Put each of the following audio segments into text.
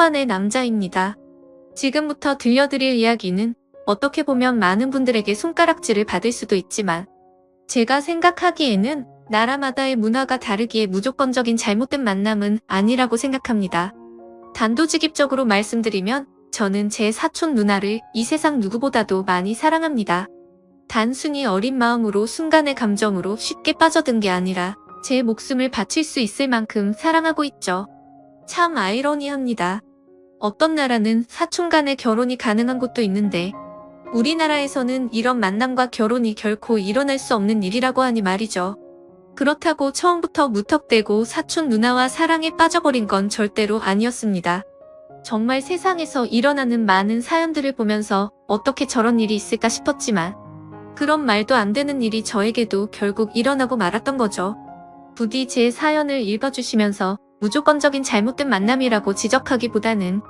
초반의 남자입니다. 지금부터 들려드릴 이야기는 어떻게 보면 많은 분들에게 손가락질을 받을 수도 있지만 제가 생각하기에는 나라마다의 문화가 다르기에 무조건적인 잘못된 만남은 아니라고 생각합니다. 단도직입적으로 말씀드리면 저는 제 사촌 누나를 이 세상 누구보다도 많이 사랑합니다. 단순히 어린 마음으로 순간의 감정으로 쉽게 빠져든 게 아니라 제 목숨을 바칠 수 있을 만큼 사랑하고 있죠. 참 아이러니합니다. 어떤 나라는 사촌 간의 결혼이 가능한 곳도 있는데 우리나라에서는 이런 만남과 결혼이 결코 일어날 수 없는 일이라고 하니 말이죠. 그렇다고 처음부터 무턱대고 사촌 누나와 사랑에 빠져버린 건 절대로 아니었습니다. 정말 세상에서 일어나는 많은 사연들을 보면서 어떻게 저런 일이 있을까 싶었지만 그런 말도 안 되는 일이 저에게도 결국 일어나고 말았던 거죠. 부디 제 사연을 읽어주시면서 무조건적인 잘못된 만남이라고 지적하기보다는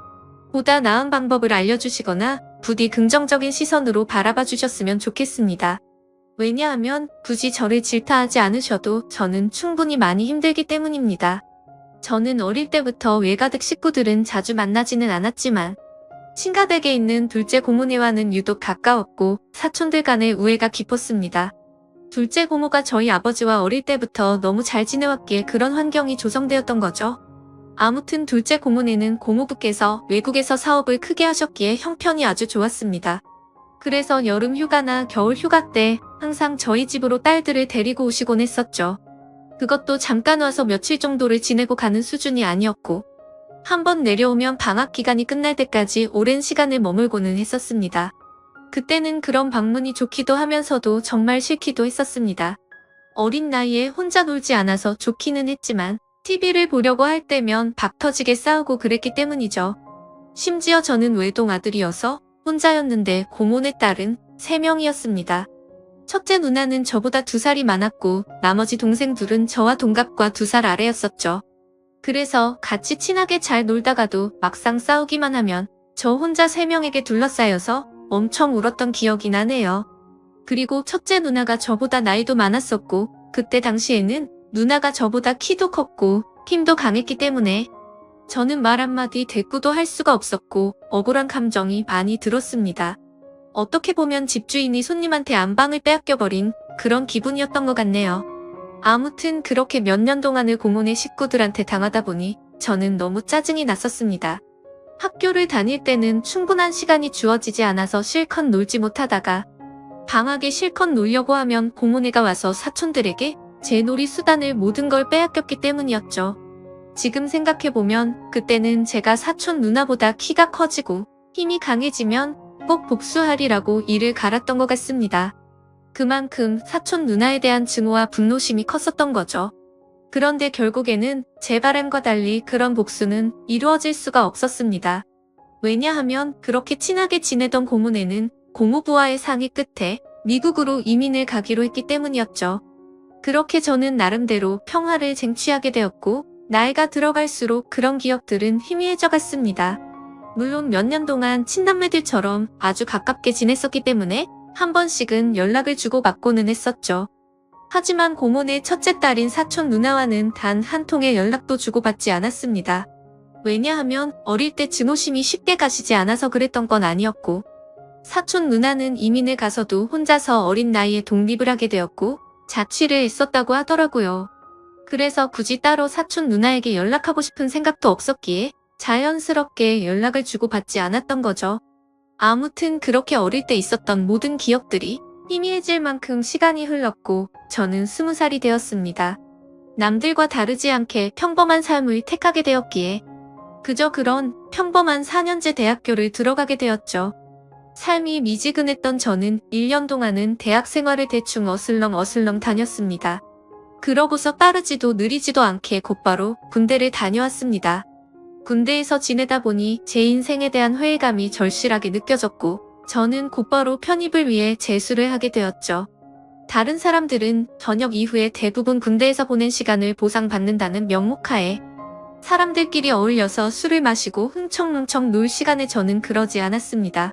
보다 나은 방법을 알려주시거나 부디 긍정적인 시선으로 바라봐 주셨으면 좋겠습니다. 왜냐하면 굳이 저를 질타하지 않으셔도 저는 충분히 많이 힘들기 때문입니다. 저는 어릴 때부터 외가댁 식구들은 자주 만나지는 않았지만 친가댁에 있는 둘째 고모네와는 유독 가까웠고 사촌들 간의 우애가 깊었습니다. 둘째 고모가 저희 아버지와 어릴 때부터 너무 잘 지내왔기에 그런 환경이 조성되었던 거죠. 아무튼 둘째 고모네는 고모부께서 외국에서 사업을 크게 하셨기에 형편이 아주 좋았습니다. 그래서 여름 휴가나 겨울 휴가 때 항상 저희 집으로 딸들을 데리고 오시곤 했었죠. 그것도 잠깐 와서 며칠 정도를 지내고 가는 수준이 아니었고 한번 내려오면 방학 기간이 끝날 때까지 오랜 시간을 머물고는 했었습니다. 그때는 그런 방문이 좋기도 하면서도 정말 싫기도 했었습니다. 어린 나이에 혼자 놀지 않아서 좋기는 했지만 TV를 보려고 할 때면 박 터지게 싸우고 그랬기 때문이죠. 심지어 저는 외동 아들이어서 혼자였는데 고모네 딸은 3명이었습니다. 첫째 누나는 저보다 2살이 많았고 나머지 동생 둘은 저와 동갑과 2살 아래였었죠. 그래서 같이 친하게 잘 놀다가도 막상 싸우기만 하면 저 혼자 3명에게 둘러싸여서 엄청 울었던 기억이 나네요. 그리고 첫째 누나가 저보다 나이도 많았었고 그때 당시에는 누나가 저보다 키도 컸고 힘도 강했기 때문에 저는 말 한마디 대꾸도 할 수가 없었고 억울한 감정이 많이 들었습니다. 어떻게 보면 집주인이 손님한테 안방을 빼앗겨버린 그런 기분이었던 것 같네요. 아무튼 그렇게 몇 년 동안을 고모네 식구들한테 당하다 보니 저는 너무 짜증이 났었습니다. 학교를 다닐 때는 충분한 시간이 주어지지 않아서 실컷 놀지 못하다가 방학에 실컷 놀려고 하면 고모네가 와서 사촌들에게 제 놀이 수단을 모든 걸 빼앗겼기 때문이었죠. 지금 생각해보면 그때는 제가 사촌 누나보다 키가 커지고 힘이 강해지면 꼭 복수하리라고 이를 갈았던 것 같습니다. 그만큼 사촌 누나에 대한 증오와 분노심이 컸었던 거죠. 그런데 결국에는 제 바람과 달리 그런 복수는 이루어질 수가 없었습니다. 왜냐하면 그렇게 친하게 지내던 고모네는 고모부와의 상의 끝에 미국으로 이민을 가기로 했기 때문이었죠. 그렇게 저는 나름대로 평화를 쟁취하게 되었고 나이가 들어갈수록 그런 기억들은 희미해져 갔습니다. 물론 몇 년 동안 친남매들처럼 아주 가깝게 지냈었기 때문에 한 번씩은 연락을 주고받고는 했었죠. 하지만 고모네 첫째 딸인 사촌 누나와는 단 한 통의 연락도 주고받지 않았습니다. 왜냐하면 어릴 때 증오심이 쉽게 가시지 않아서 그랬던 건 아니었고 사촌 누나는 이민을 가서도 혼자서 어린 나이에 독립을 하게 되었고 자취를 했었다고 하더라고요. 그래서 굳이 따로 사촌 누나에게 연락하고 싶은 생각도 없었기에 자연스럽게 연락을 주고받지 않았던 거죠. 아무튼 그렇게 어릴 때 있었던 모든 기억들이 희미해질 만큼 시간이 흘렀고 저는 20살이 되었습니다. 남들과 다르지 않게 평범한 삶을 택하게 되었기에 그저 그런 평범한 4년제 대학교를 들어가게 되었죠. 삶이 미지근했던 저는 1년 동안은 대학 생활을 대충 어슬렁 다녔습니다. 그러고서 빠르지도 느리지도 않게 곧바로 군대를 다녀왔습니다. 군대에서 지내다 보니 제 인생에 대한 회의감이 절실하게 느껴졌고 저는 곧바로 편입을 위해 재수를 하게 되었죠. 다른 사람들은 전역 이후에 대부분 군대에서 보낸 시간을 보상받는다는 명목하에 사람들끼리 어울려서 술을 마시고 흥청흥청 놀 시간에 저는 그러지 않았습니다.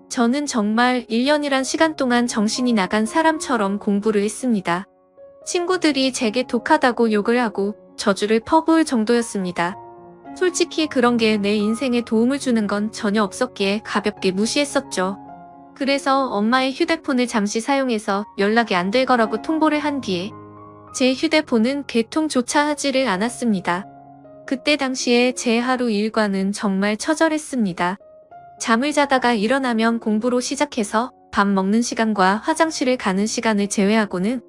저는 정말 1년이란 시간 동안 정신이 나간 사람처럼 공부를 했습니다. 친구들이 제게 독하다고 욕을 하고 저주를 퍼부을 정도였습니다. 솔직히 그런 게 내 인생에 도움을 주는 건 전혀 없었기에 가볍게 무시했었죠. 그래서 엄마의 휴대폰을 잠시 사용해서 연락이 안 될 거라고 통보를 한 뒤에 제 휴대폰은 개통조차 하지를 않았습니다. 그때 당시에 제 하루 일과는 정말 처절했습니다. 잠을 자다가 일어나면 공부로 시작해서 밥 먹는 시간과 화장실을 가는 시간을 제외하고는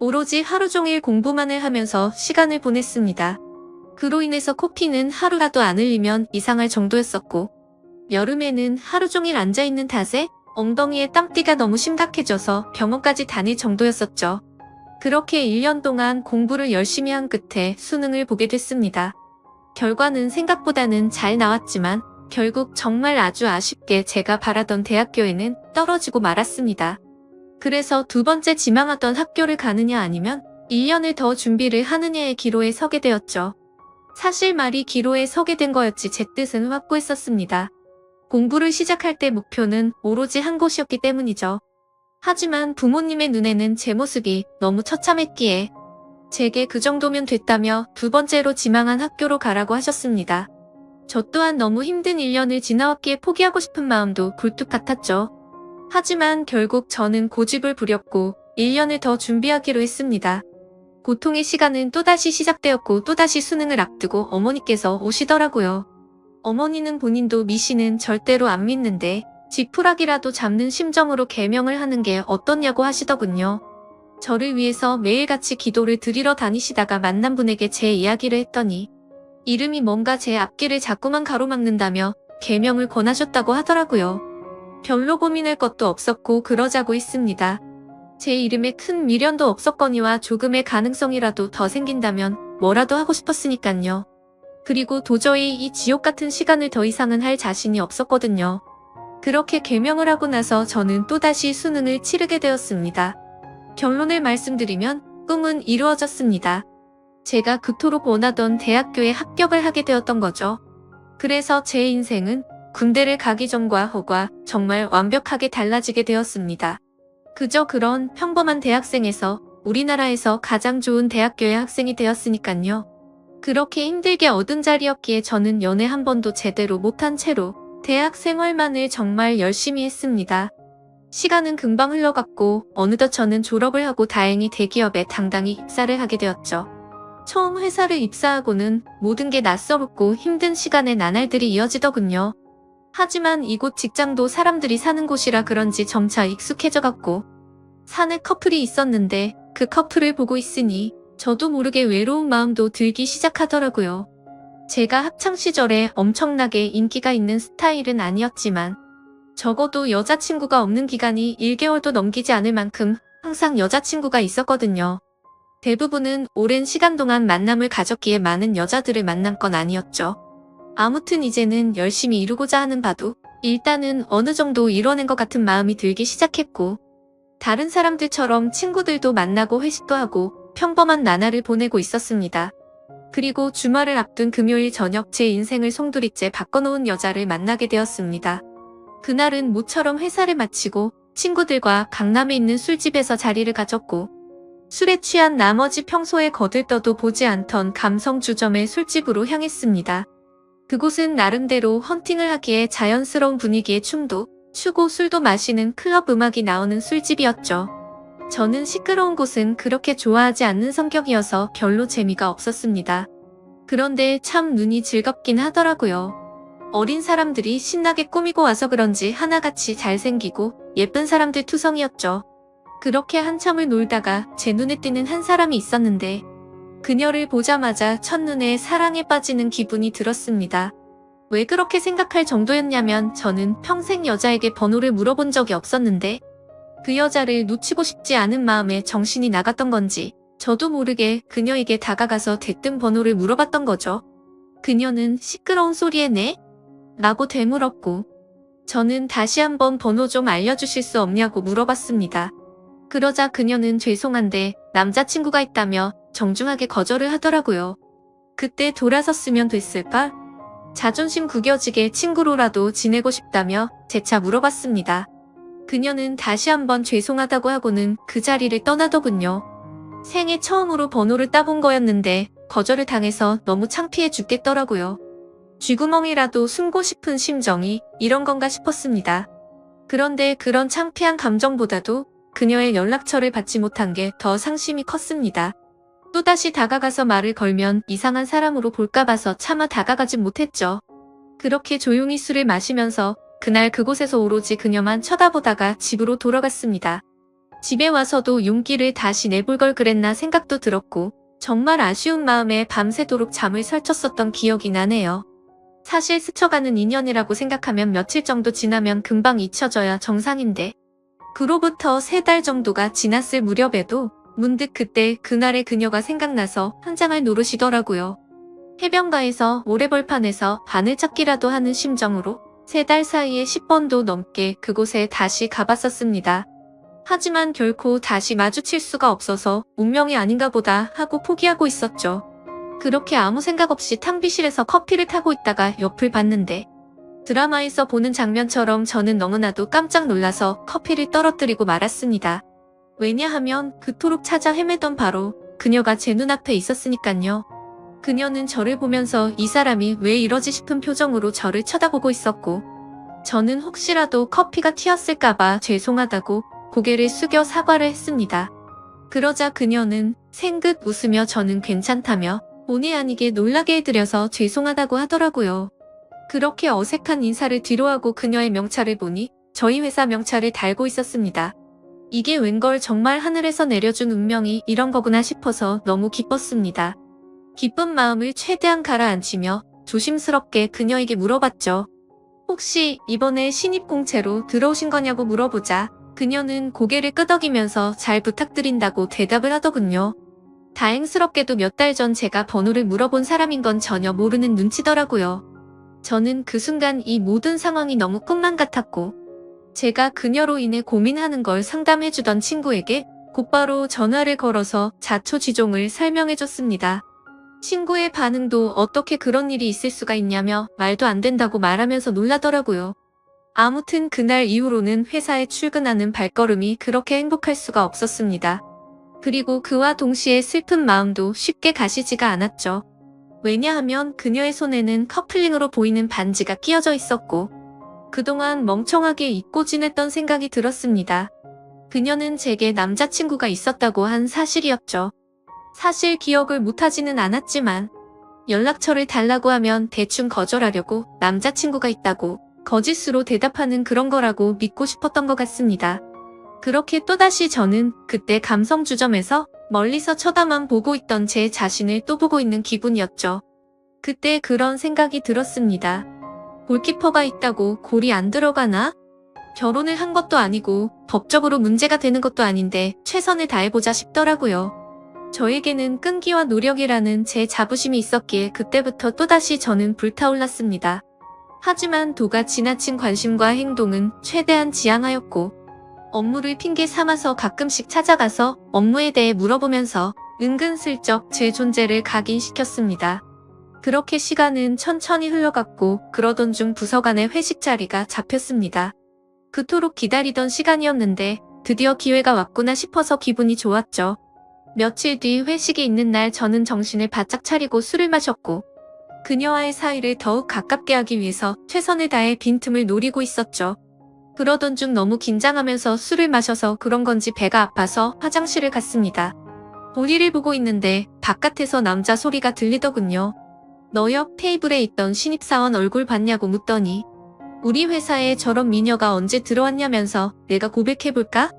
오로지 하루 종일 공부만을 하면서 시간을 보냈습니다. 그로 인해서 코피는 하루라도 안 흘리면 이상할 정도였었고, 여름에는 하루 종일 앉아있는 탓에 엉덩이에 땀띠가 너무 심각해져서 병원까지 다닐 정도였었죠. 그렇게 1년 동안 공부를 열심히 한 끝에 수능을 보게 됐습니다. 결과는 생각보다는 잘 나왔지만 결국 정말 아주 아쉽게 제가 바라던 대학교에는 떨어지고 말았습니다. 그래서 두 번째 지망하던 학교를 가느냐 아니면 1년을 더 준비를 하느냐의 기로에 서게 되었죠. 사실 말이 기로에 서게 된 거였지 제 뜻은 확고했었습니다. 공부를 시작할 때 목표는 오로지 한 곳이었기 때문이죠. 하지만 부모님의 눈에는 제 모습이 너무 처참했기에 제게 그 정도면 됐다며 두 번째로 지망한 학교로 가라고 하셨습니다. 저 또한 너무 힘든 1년을 지나왔기에 포기하고 싶은 마음도 굴뚝 같았죠. 하지만 결국 저는 고집을 부렸고 1년을 더 준비하기로 했습니다. 고통의 시간은 또다시 시작되었고 또다시 수능을 앞두고 어머니께서 오시더라고요. 어머니는 본인도 미씨는 절대로 안 믿는데 지푸라기라도 잡는 심정으로 개명을 하는 게 어떻냐고 하시더군요. 저를 위해서 매일같이 기도를 드리러 다니시다가 만난 분에게 제 이야기를 했더니 이름이 뭔가 제 앞길을 자꾸만 가로막는다며 개명을 권하셨다고 하더라고요. 별로 고민할 것도 없었고 그러자고 했습니다. 제 이름에 큰 미련도 없었거니와 조금의 가능성이라도 더 생긴다면 뭐라도 하고 싶었으니깐요. 그리고 도저히 이 지옥 같은 시간을 더 이상은 할 자신이 없었거든요. 그렇게 개명을 하고 나서 저는 또다시 수능을 치르게 되었습니다. 결론을 말씀드리면 꿈은 이루어졌습니다. 제가 그토록 원하던 대학교에 합격을 하게 되었던 거죠. 그래서 제 인생은 군대를 가기 전과 후가 정말 완벽하게 달라지게 되었습니다. 그저 그런 평범한 대학생에서 우리나라에서 가장 좋은 대학교의 학생이 되었으니깐요. 그렇게 힘들게 얻은 자리였기에 저는 연애 한 번도 제대로 못한 채로 대학 생활만을 정말 열심히 했습니다. 시간은 금방 흘러갔고 어느덧 저는 졸업을 하고 다행히 대기업에 당당히 입사를 하게 되었죠. 처음 회사를 입사하고는 모든 게 낯설었고 힘든 시간의 나날들이 이어지더군요. 하지만 이곳 직장도 사람들이 사는 곳이라 그런지 점차 익숙해져갔고 사내 커플이 있었는데 그 커플을 보고 있으니 저도 모르게 외로운 마음도 들기 시작하더라고요. 제가 학창시절에 엄청나게 인기가 있는 스타일은 아니었지만 적어도 여자친구가 없는 기간이 1개월도 넘기지 않을 만큼 항상 여자친구가 있었거든요. 대부분은 오랜 시간 동안 만남을 가졌기에 많은 여자들을 만난 건 아니었죠. 아무튼 이제는 열심히 이루고자 하는 바도 일단은 어느 정도 이뤄낸 것 같은 마음이 들기 시작했고 다른 사람들처럼 친구들도 만나고 회식도 하고 평범한 나날을 보내고 있었습니다. 그리고 주말을 앞둔 금요일 저녁 제 인생을 송두리째 바꿔놓은 여자를 만나게 되었습니다. 그날은 모처럼 회사를 마치고 친구들과 강남에 있는 술집에서 자리를 가졌고 술에 취한 나머지 평소에 거들떠도 보지 않던 감성주점의 술집으로 향했습니다. 그곳은 나름대로 헌팅을 하기에 자연스러운 분위기의 춤도 추고 술도 마시는 클럽 음악이 나오는 술집이었죠. 저는 시끄러운 곳은 그렇게 좋아하지 않는 성격이어서 별로 재미가 없었습니다. 그런데 참 눈이 즐겁긴 하더라고요. 어린 사람들이 신나게 꾸미고 와서 그런지 하나같이 잘생기고 예쁜 사람들 투성이었죠. 그렇게 한참을 놀다가 제 눈에 띄는 한 사람이 있었는데 그녀를 보자마자 첫눈에 사랑에 빠지는 기분이 들었습니다. 왜 그렇게 생각할 정도였냐면 저는 평생 여자에게 번호를 물어본 적이 없었는데 그 여자를 놓치고 싶지 않은 마음에 정신이 나갔던 건지 저도 모르게 그녀에게 다가가서 대뜸 번호를 물어봤던 거죠. 그녀는 시끄러운 소리에 네? 라고 되물었고 저는 다시 한번 번호 좀 알려주실 수 없냐고 물어봤습니다. 그러자 그녀는 죄송한데 남자친구가 있다며 정중하게 거절을 하더라고요. 그때 돌아섰으면 됐을까? 자존심 구겨지게 친구로라도 지내고 싶다며 재차 물어봤습니다. 그녀는 다시 한번 죄송하다고 하고는 그 자리를 떠나더군요. 생애 처음으로 번호를 따본 거였는데 거절을 당해서 너무 창피해 죽겠더라고요. 쥐구멍이라도 숨고 싶은 심정이 이런 건가 싶었습니다. 그런데 그런 창피한 감정보다도 그녀의 연락처를 받지 못한 게 더 상심이 컸습니다. 또다시 다가가서 말을 걸면 이상한 사람으로 볼까 봐서 차마 다가가진 못했죠. 그렇게 조용히 술을 마시면서 그날 그곳에서 오로지 그녀만 쳐다보다가 집으로 돌아갔습니다. 집에 와서도 용기를 다시 내볼 걸 그랬나 생각도 들었고 정말 아쉬운 마음에 밤새도록 잠을 설쳤었던 기억이 나네요. 사실 스쳐가는 인연이라고 생각하면 며칠 정도 지나면 금방 잊혀져야 정상인데 그로부터 3달 정도가 지났을 무렵에도 문득 그때 그날의 그녀가 생각나서 한장을 노르시더라고요. 해변가에서 모래벌판에서 바늘찾기라도 하는 심정으로 3달 사이에 10번도 넘게 그곳에 다시 가봤었습니다. 하지만 결코 다시 마주칠 수가 없어서 운명이 아닌가 보다 하고 포기하고 있었죠. 그렇게 아무 생각 없이 탕비실에서 커피를 타고 있다가 옆을 봤는데 드라마에서 보는 장면처럼 저는 너무나도 깜짝 놀라서 커피를 떨어뜨리고 말았습니다. 왜냐하면 그토록 찾아 헤매던 바로 그녀가 제 눈앞에 있었으니깐요. 그녀는 저를 보면서 이 사람이 왜 이러지 싶은 표정으로 저를 쳐다보고 있었고 저는 혹시라도 커피가 튀었을까봐 죄송하다고 고개를 숙여 사과를 했습니다. 그러자 그녀는 생긋 웃으며 저는 괜찮다며 본의 아니게 놀라게 해드려서 죄송하다고 하더라고요. 그렇게 어색한 인사를 뒤로하고 그녀의 명찰을 보니 저희 회사 명찰을 달고 있었습니다. 이게 웬걸 정말 하늘에서 내려준 운명이 이런 거구나 싶어서 너무 기뻤습니다. 기쁜 마음을 최대한 가라앉히며 조심스럽게 그녀에게 물어봤죠. 혹시 이번에 신입공채로 들어오신 거냐고 물어보자 그녀는 고개를 끄덕이면서 잘 부탁드린다고 대답을 하더군요. 다행스럽게도 몇 달 전 제가 번호를 물어본 사람인 건 전혀 모르는 눈치더라고요. 저는 그 순간 이 모든 상황이 너무 꿈만 같았고 제가 그녀로 인해 고민하는 걸 상담해주던 친구에게 곧바로 전화를 걸어서 자초지종을 설명해줬습니다. 친구의 반응도 어떻게 그런 일이 있을 수가 있냐며 말도 안 된다고 말하면서 놀라더라고요. 아무튼 그날 이후로는 회사에 출근하는 발걸음이 그렇게 행복할 수가 없었습니다. 그리고 그와 동시에 슬픈 마음도 쉽게 가시지가 않았죠. 왜냐하면 그녀의 손에는 커플링으로 보이는 반지가 끼어져 있었고 그동안 멍청하게 잊고 지냈던 생각이 들었습니다. 그녀는 제게 남자친구가 있었다고 한 사실이었죠. 사실 기억을 못하지는 않았지만 연락처를 달라고 하면 대충 거절하려고 남자친구가 있다고 거짓으로 대답하는 그런 거라고 믿고 싶었던 것 같습니다. 그렇게 또다시 저는 그때 감성주점에서 멀리서 쳐다만 보고 있던 제 자신을 또 보고 있는 기분이었죠. 그때 그런 생각이 들었습니다. 골키퍼가 있다고 골이 안 들어가나? 결혼을 한 것도 아니고 법적으로 문제가 되는 것도 아닌데 최선을 다해보자 싶더라고요. 저에게는 끈기와 노력이라는 제 자부심이 있었기에 그때부터 또다시 저는 불타올랐습니다. 하지만 도가 지나친 관심과 행동은 최대한 지양하였고 업무를 핑계 삼아서 가끔씩 찾아가서 업무에 대해 물어보면서 은근슬쩍 제 존재를 각인시켰습니다. 그렇게 시간은 천천히 흘러갔고 그러던 중 부서간의 회식 자리가 잡혔습니다. 그토록 기다리던 시간이었는데 드디어 기회가 왔구나 싶어서 기분이 좋았죠. 며칠 뒤 회식이 있는 날 저는 정신을 바짝 차리고 술을 마셨고 그녀와의 사이를 더욱 가깝게 하기 위해서 최선을 다해 빈틈을 노리고 있었죠. 그러던 중 너무 긴장하면서 술을 마셔서 그런 건지 배가 아파서 화장실을 갔습니다. 볼일을 보고 있는데 바깥에서 남자 소리가 들리더군요. 너 옆 테이블에 있던 신입사원 얼굴 봤냐고 묻더니 우리 회사에 저런 미녀가 언제 들어왔냐면서 내가 고백해볼까?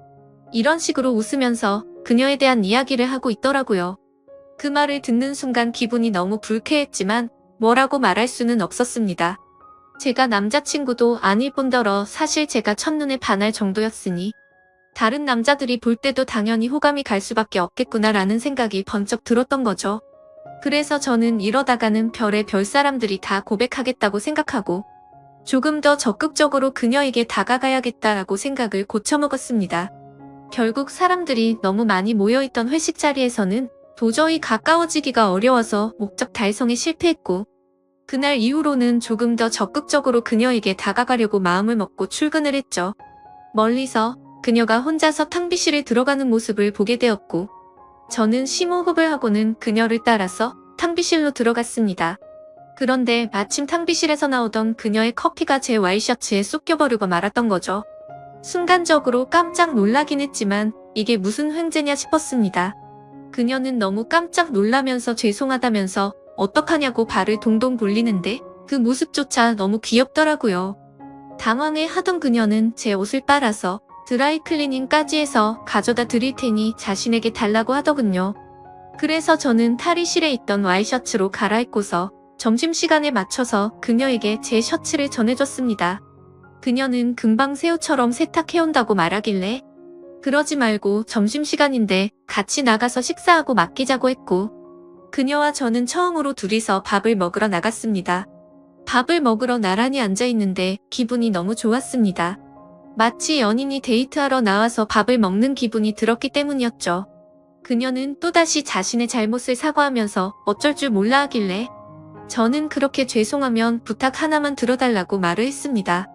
이런 식으로 웃으면서 그녀에 대한 이야기를 하고 있더라고요. 그 말을 듣는 순간 기분이 너무 불쾌했지만 뭐라고 말할 수는 없었습니다. 제가 남자친구도 아닐 뿐더러 사실 제가 첫눈에 반할 정도였으니 다른 남자들이 볼 때도 당연히 호감이 갈 수밖에 없겠구나라는 생각이 번쩍 들었던 거죠. 그래서 저는 이러다가는 별의 별 사람들이 다 고백하겠다고 생각하고 조금 더 적극적으로 그녀에게 다가가야겠다라고 생각을 고쳐먹었습니다. 결국 사람들이 너무 많이 모여있던 회식 자리에서는 도저히 가까워지기가 어려워서 목적 달성에 실패했고 그날 이후로는 조금 더 적극적으로 그녀에게 다가가려고 마음을 먹고 출근을 했죠. 멀리서 그녀가 혼자서 탕비실에 들어가는 모습을 보게 되었고 저는 심호흡을 하고는 그녀를 따라서 탕비실로 들어갔습니다. 그런데 마침 탕비실에서 나오던 그녀의 커피가 제 와이셔츠에 쏙 껴버리고 말았던 거죠. 순간적으로 깜짝 놀라긴 했지만 이게 무슨 횡재냐 싶었습니다. 그녀는 너무 깜짝 놀라면서 죄송하다면서 어떡하냐고 발을 동동 돌리는데 그 모습조차 너무 귀엽더라고요. 당황해 하던 그녀는 제 옷을 빨아서 드라이클리닝까지 해서 가져다 드릴 테니 자신에게 달라고 하더군요. 그래서 저는 탈의실에 있던 와이셔츠로 갈아입고서 점심시간에 맞춰서 그녀에게 제 셔츠를 전해줬습니다. 그녀는 금방 새우처럼 세탁해온다고 말하길래 그러지 말고 점심시간인데 같이 나가서 식사하고 맡기자고 했고 그녀와 저는 처음으로 둘이서 밥을 먹으러 나갔습니다. 밥을 먹으러 나란히 앉아있는데 기분이 너무 좋았습니다. 마치 연인이 데이트하러 나와서 밥을 먹는 기분이 들었기 때문이었죠. 그녀는 또다시 자신의 잘못을 사과하면서 어쩔 줄 몰라 하길래 저는 그렇게 죄송하면 부탁 하나만 들어달라고 말을 했습니다.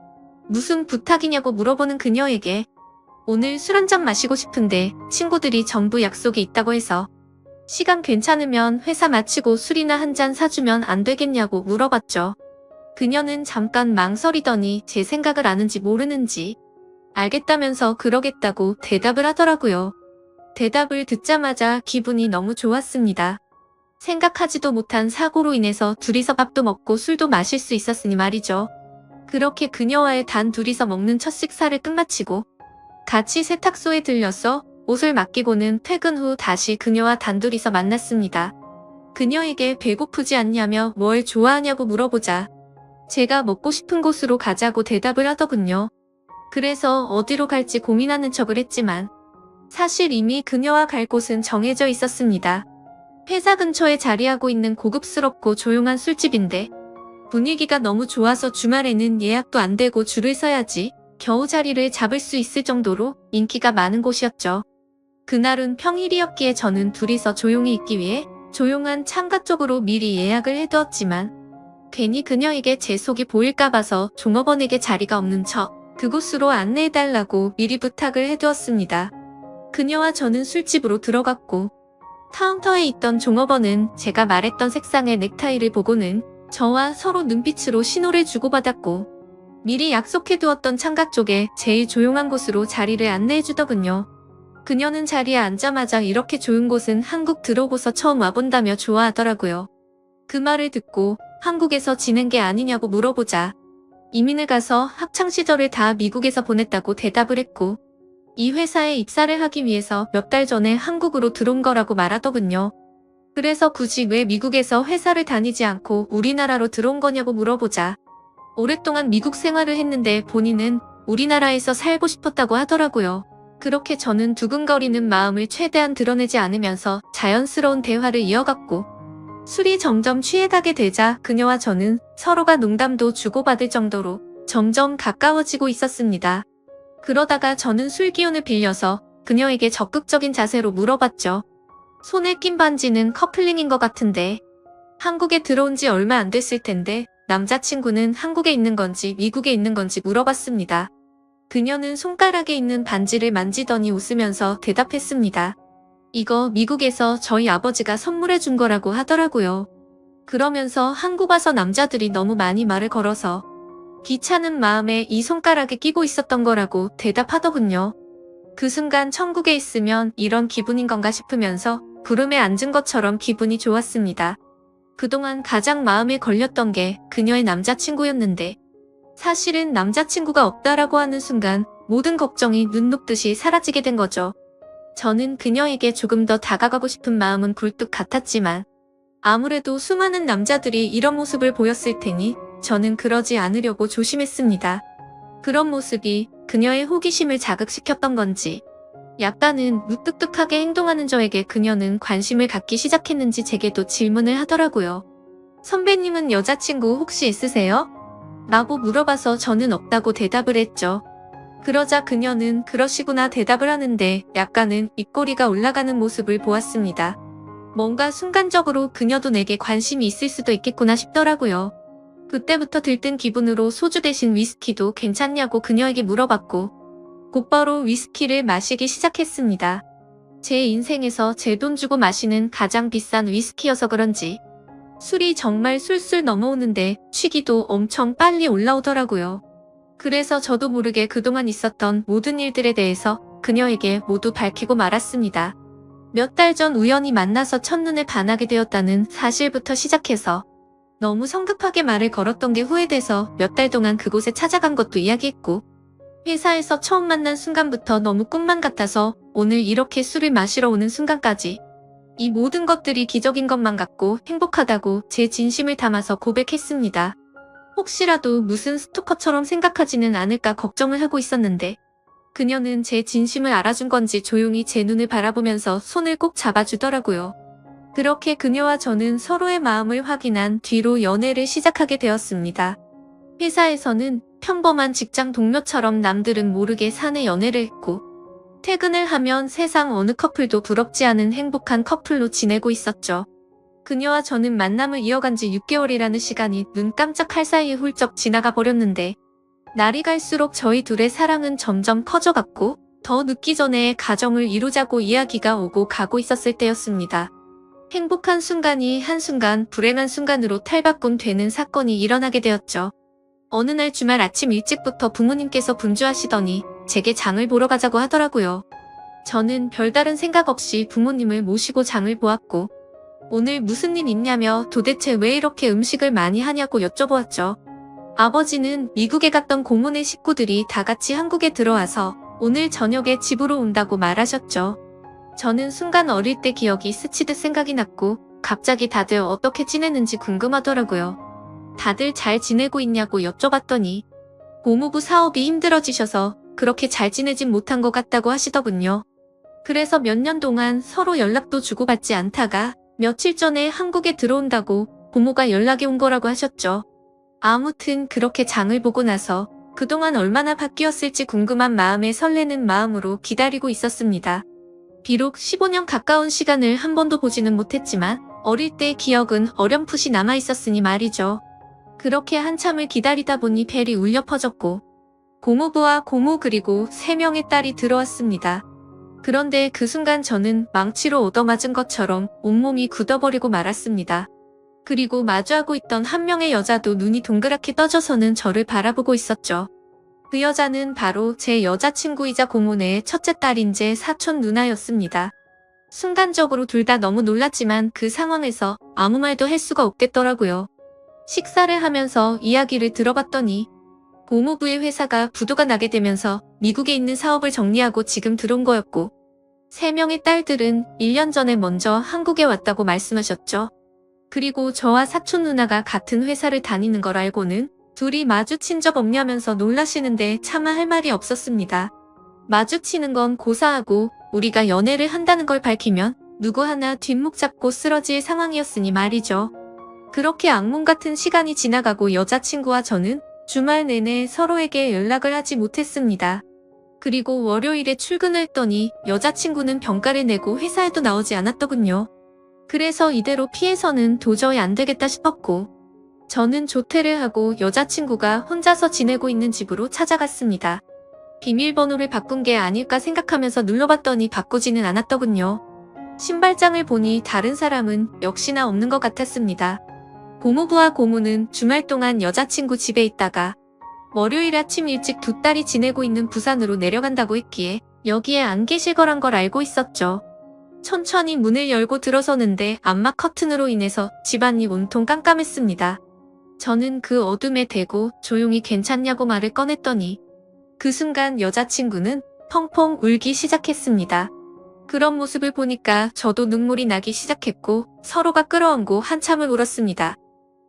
무슨 부탁이냐고 물어보는 그녀에게 오늘 술 한잔 마시고 싶은데 친구들이 전부 약속이 있다고 해서 시간 괜찮으면 회사 마치고 술이나 한잔 사주면 안 되겠냐고 물어봤죠. 그녀는 잠깐 망설이더니 제 생각을 아는지 모르는지 알겠다면서 그러겠다고 대답을 하더라고요. 대답을 듣자마자 기분이 너무 좋았습니다. 생각하지도 못한 사고로 인해서 둘이서 밥도 먹고 술도 마실 수 있었으니 말이죠. 그렇게 그녀와의 단 둘이서 먹는 첫 식사를 끝마치고 같이 세탁소에 들려서 옷을 맡기고는 퇴근 후 다시 그녀와 단둘이서 만났습니다. 그녀에게 배고프지 않냐며 뭘 좋아하냐고 물어보자 제가 먹고 싶은 곳으로 가자고 대답을 하더군요. 그래서 어디로 갈지 고민하는 척을 했지만 사실 이미 그녀와 갈 곳은 정해져 있었습니다. 회사 근처에 자리하고 있는 고급스럽고 조용한 술집인데 분위기가 너무 좋아서 주말에는 예약도 안 되고 줄을 서야지 겨우 자리를 잡을 수 있을 정도로 인기가 많은 곳이었죠. 그날은 평일이었기에 저는 둘이서 조용히 있기 위해 조용한 창가 쪽으로 미리 예약을 해두었지만 괜히 그녀에게 제 속이 보일까 봐서 종업원에게 자리가 없는 척 그곳으로 안내해달라고 미리 부탁을 해두었습니다. 그녀와 저는 술집으로 들어갔고 카운터에 있던 종업원은 제가 말했던 색상의 넥타이를 보고는 저와 서로 눈빛으로 신호를 주고받았고 미리 약속해두었던 창가 쪽에 제일 조용한 곳으로 자리를 안내해주더군요. 그녀는 자리에 앉자마자 이렇게 좋은 곳은 한국 들어오고서 처음 와본다며 좋아하더라고요. 그 말을 듣고 한국에서 지낸 게 아니냐고 물어보자 이민을 가서 학창시절을 다 미국에서 보냈다고 대답을 했고 이 회사에 입사를 하기 위해서 몇 달 전에 한국으로 들어온 거라고 말하더군요. 그래서 굳이 왜 미국에서 회사를 다니지 않고 우리나라로 들어온 거냐고 물어보자 오랫동안 미국 생활을 했는데 본인은 우리나라에서 살고 싶었다고 하더라고요. 그렇게 저는 두근거리는 마음을 최대한 드러내지 않으면서 자연스러운 대화를 이어갔고 술이 점점 취해가게 되자 그녀와 저는 서로가 농담도 주고받을 정도로 점점 가까워지고 있었습니다. 그러다가 저는 술 기운을 빌려서 그녀에게 적극적인 자세로 물어봤죠. 손에 낀 반지는 커플링인 것 같은데 한국에 들어온 지 얼마 안 됐을 텐데 남자친구는 한국에 있는 건지 미국에 있는 건지 물어봤습니다. 그녀는 손가락에 있는 반지를 만지더니 웃으면서 대답했습니다. 이거 미국에서 저희 아버지가 선물해 준 거라고 하더라고요. 그러면서 한국 와서 남자들이 너무 많이 말을 걸어서 귀찮은 마음에 이 손가락에 끼고 있었던 거라고 대답하더군요. 그 순간 천국에 있으면 이런 기분인 건가 싶으면서 구름에 앉은 것처럼 기분이 좋았습니다. 그동안 가장 마음에 걸렸던 게 그녀의 남자친구였는데 사실은 남자친구가 없다라고 하는 순간 모든 걱정이 눈 녹듯이 사라지게 된 거죠. 저는 그녀에게 조금 더 다가가고 싶은 마음은 굴뚝 같았지만 아무래도 수많은 남자들이 이런 모습을 보였을 테니 저는 그러지 않으려고 조심했습니다. 그런 모습이 그녀의 호기심을 자극시켰던 건지 약간은 무뚝뚝하게 행동하는 저에게 그녀는 관심을 갖기 시작했는지 제게도 질문을 하더라고요. 선배님은 여자친구 혹시 있으세요? 라고 물어봐서 저는 없다고 대답을 했죠. 그러자 그녀는 그러시구나 대답을 하는데 약간은 입꼬리가 올라가는 모습을 보았습니다. 뭔가 순간적으로 그녀도 내게 관심이 있을 수도 있겠구나 싶더라고요. 그때부터 들뜬 기분으로 소주 대신 위스키도 괜찮냐고 그녀에게 물어봤고 곧바로 위스키를 마시기 시작했습니다. 제 인생에서 제 돈 주고 마시는 가장 비싼 위스키여서 그런지 술이 정말 술술 넘어오는데 취기도 엄청 빨리 올라오더라고요. 그래서 저도 모르게 그동안 있었던 모든 일들에 대해서 그녀에게 모두 밝히고 말았습니다. 몇 달 전 우연히 만나서 첫눈에 반하게 되었다는 사실부터 시작해서 너무 성급하게 말을 걸었던 게 후회돼서 몇 달 동안 그곳에 찾아간 것도 이야기했고, 회사에서 처음 만난 순간부터 너무 꿈만 같아서 오늘 이렇게 술을 마시러 오는 순간까지 이 모든 것들이 기적인 것만 같고 행복하다고 제 진심을 담아서 고백했습니다. 혹시라도 무슨 스토커처럼 생각하지는 않을까 걱정을 하고 있었는데 그녀는 제 진심을 알아준 건지 조용히 제 눈을 바라보면서 손을 꼭 잡아주더라고요. 그렇게 그녀와 저는 서로의 마음을 확인한 뒤로 연애를 시작하게 되었습니다. 회사에서는 평범한 직장 동료처럼 남들은 모르게 사내 연애를 했고, 퇴근을 하면 세상 어느 커플도 부럽지 않은 행복한 커플로 지내고 있었죠. 그녀와 저는 만남을 이어간 지 6개월이라는 시간이 눈 깜짝할 사이에 훌쩍 지나가 버렸는데, 날이 갈수록 저희 둘의 사랑은 점점 커져갔고, 더 늦기 전에 가정을 이루자고 이야기가 오고 가고 있었을 때였습니다. 행복한 순간이 한순간 불행한 순간으로 탈바꿈 되는 사건이 일어나게 되었죠. 어느 날 주말 아침 일찍부터 부모님께서 분주하시더니 제게 장을 보러 가자고 하더라고요. 저는 별다른 생각 없이 부모님을 모시고 장을 보았고, 오늘 무슨 일 있냐며 도대체 왜 이렇게 음식을 많이 하냐고 여쭤보았죠. 아버지는 미국에 갔던 고모네 식구들이 다 같이 한국에 들어와서 오늘 저녁에 집으로 온다고 말하셨죠. 저는 순간 어릴 때 기억이 스치듯 생각이 났고 갑자기 다들 어떻게 지내는지 궁금하더라고요. 다들 잘 지내고 있냐고 여쭤봤더니 고모부 사업이 힘들어지셔서 그렇게 잘 지내진 못한 것 같다고 하시더군요. 그래서 몇 년 동안 서로 연락도 주고받지 않다가 며칠 전에 한국에 들어온다고 고모가 연락이 온 거라고 하셨죠. 아무튼 그렇게 장을 보고 나서 그동안 얼마나 바뀌었을지 궁금한 마음에 설레는 마음으로 기다리고 있었습니다. 비록 15년 가까운 시간을 한 번도 보지는 못했지만 어릴 때의 기억은 어렴풋이 남아있었으니 말이죠. 그렇게 한참을 기다리다 보니 벨이 울려 퍼졌고 고모부와 고모 그리고 3명의 딸이 들어왔습니다. 그런데 그 순간 저는 망치로 얻어맞은 것처럼 온몸이 굳어버리고 말았습니다. 그리고 마주하고 있던 한 명의 여자도 눈이 동그랗게 떠져서는 저를 바라보고 있었죠. 그 여자는 바로 제 여자친구이자 고모네의 첫째 딸인 제 사촌 누나였습니다. 순간적으로 둘 다 너무 놀랐지만 그 상황에서 아무 말도 할 수가 없겠더라고요. 식사를 하면서 이야기를 들어봤더니 고모부의 회사가 부도가 나게 되면서 미국에 있는 사업을 정리하고 지금 들어온 거였고 3명의 딸들은 1년 전에 먼저 한국에 왔다고 말씀하셨죠. 그리고 저와 사촌 누나가 같은 회사를 다니는 걸 알고는 둘이 마주친 적 없냐면서 놀라시는데 차마 할 말이 없었습니다. 마주치는 건 고사하고 우리가 연애를 한다는 걸 밝히면 누구 하나 뒷목 잡고 쓰러질 상황이었으니 말이죠. 그렇게 악몽 같은 시간이 지나가고 여자친구와 저는 주말 내내 서로에게 연락을 하지 못했습니다. 그리고 월요일에 출근을 했더니 여자친구는 병가를 내고 회사에도 나오지 않았더군요. 그래서 이대로 피해서는 도저히 안 되겠다 싶었고 저는 조퇴를 하고 여자친구가 혼자서 지내고 있는 집으로 찾아갔습니다. 비밀번호를 바꾼 게 아닐까 생각하면서 눌러봤더니 바꾸지는 않았더군요. 신발장을 보니 다른 사람은 역시나 없는 것 같았습니다. 고모부와 고모는 주말 동안 여자친구 집에 있다가 월요일 아침 일찍 두 딸이 지내고 있는 부산으로 내려간다고 했기에 여기에 안 계실 거란 걸 알고 있었죠. 천천히 문을 열고 들어서는데 암막 커튼으로 인해서 집안이 온통 깜깜했습니다. 저는 그 어둠에 대고 조용히 괜찮냐고 말을 꺼냈더니 그 순간 여자친구는 펑펑 울기 시작했습니다. 그런 모습을 보니까 저도 눈물이 나기 시작했고 서로가 끌어안고 한참을 울었습니다.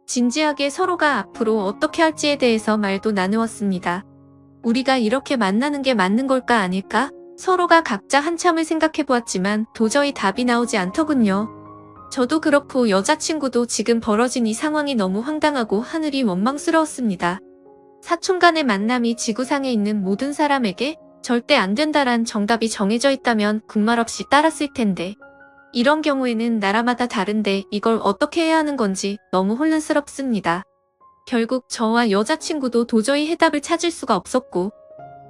진지하게 서로가 앞으로 어떻게 할지에 대해서 말도 나누었습니다. 우리가 이렇게 만나는 게 맞는 걸까 아닐까? 서로가 각자 한참을 생각해보았지만 도저히 답이 나오지 않더군요. 저도 그렇고 여자친구도 지금 벌어진 이 상황이 너무 황당하고 하늘이 원망스러웠습니다. 사촌 간의 만남이 지구상에 있는 모든 사람에게 절대 안 된다란 정답이 정해져 있다면 군말 없이 따랐을 텐데 이런 경우에는 나라마다 다른데 이걸 어떻게 해야 하는 건지 너무 혼란스럽습니다. 결국 저와 여자친구도 도저히 해답을 찾을 수가 없었고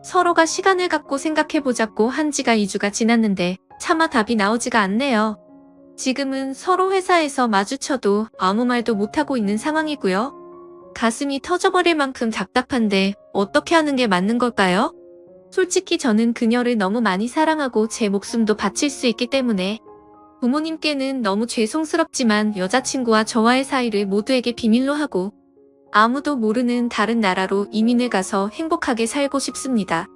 서로가 시간을 갖고 생각해보자고 한 지가 2주가 지났는데 차마 답이 나오지가 않네요. 지금은 서로 회사에서 마주쳐도 아무 말도 못하고 있는 상황이고요. 가슴이 터져버릴 만큼 답답한데 어떻게 하는 게 맞는 걸까요? 솔직히 저는 그녀를 너무 많이 사랑하고 제 목숨도 바칠 수 있기 때문에 부모님께는 너무 죄송스럽지만 여자친구와 저와의 사이를 모두에게 비밀로 하고 아무도 모르는 다른 나라로 이민을 가서 행복하게 살고 싶습니다.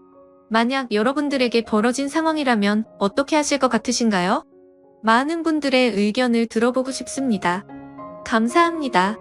만약 여러분들에게 벌어진 상황이라면 어떻게 하실 것 같으신가요? 많은 분들의 의견을 들어보고 싶습니다. 감사합니다.